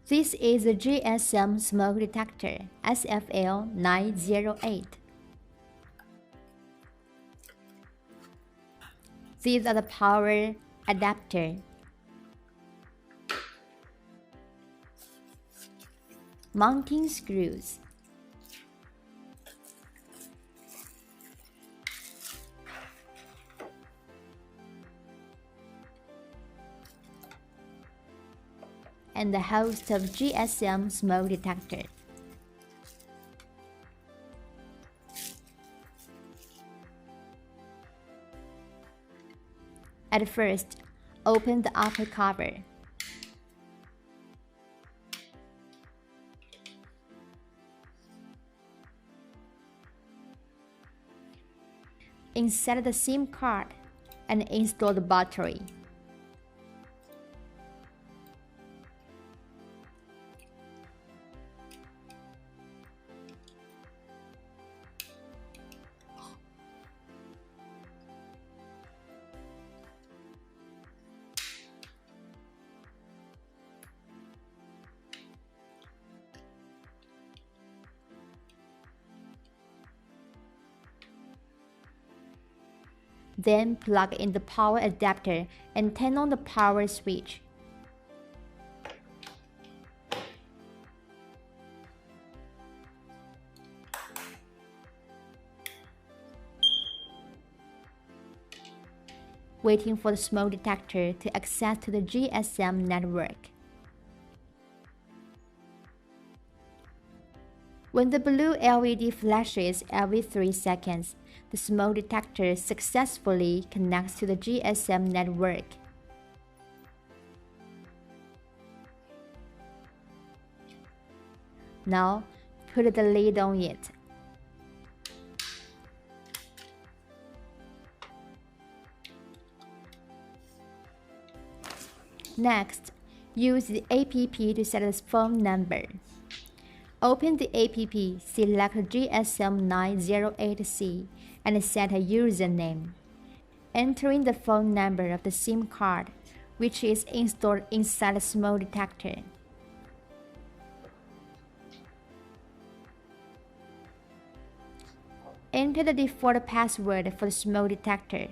This is a GSM smoke detector, SFL908. These are the power adapter, mounting screws, and the host of GSM smoke detector. At first, open the upper cover. Insert the SIM card and install the battery. Then plug in the power adapter and turn on the power switch. Waiting for the smoke detector to access to the GSM network. When the blue LED flashes every 3 seconds, the smoke detector successfully connects to the GSM network. Now, put the lid on it. Next, use the app to set the phone number. Open the app, select GSM908C and set a username, entering the phone number of the SIM card, which is installed inside the smoke detector. Enter the default password for the smoke detector.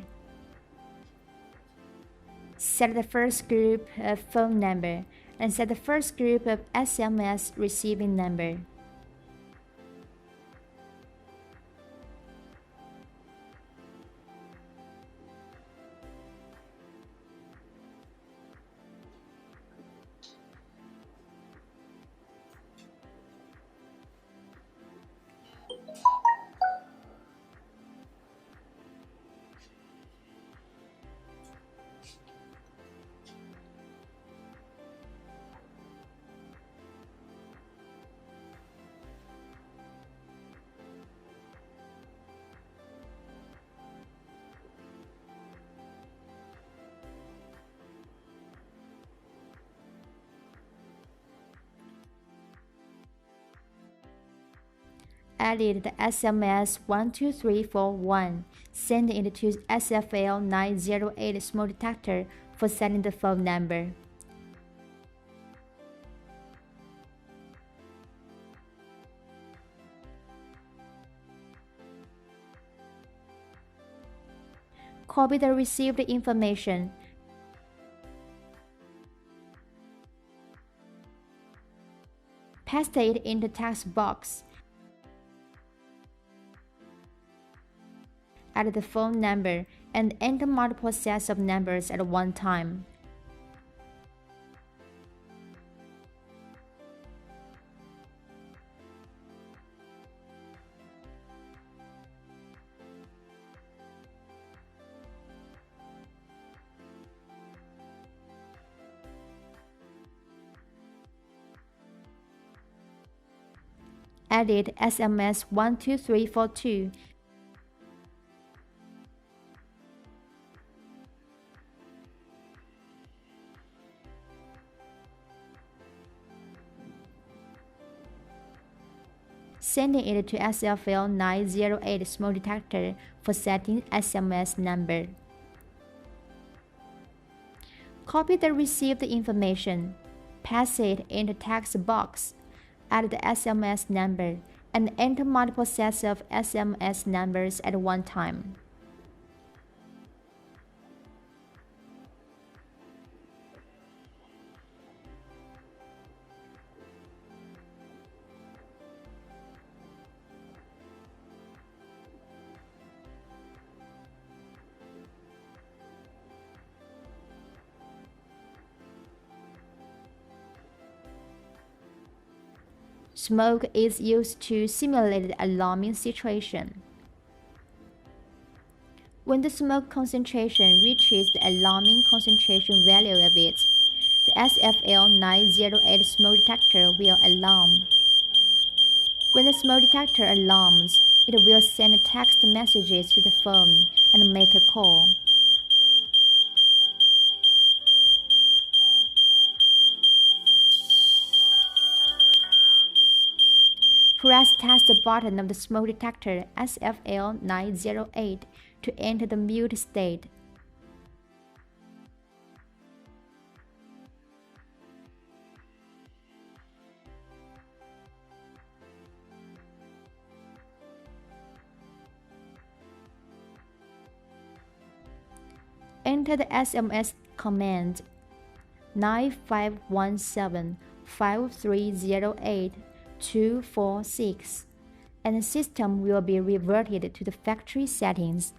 Set the first group of phone number and set the first group of SMS receiving number. Added the SMS 12341, send it to SFL908 smoke detector for setting the phone number. Copy the received information. Paste it in the text box. Add the phone number and enter multiple sets of numbers at one time. Added SMS 12342. Sending it to SFL908 smoke detector for setting SMS number. Copy the received information, pass it in the text box, add the SMS number, and enter multiple sets of SMS numbers at one time. Smoke is used to simulate the alarming situation. When the smoke concentration reaches the alarming concentration value of it, the SFL908 smoke detector will alarm. When the smoke detector alarms, it will send text messages to the phone and make a call. Press test button of the smoke detector SFL908 to enter the mute state. Enter the SMS command 95175308-246, and the system will be reverted to the factory settings.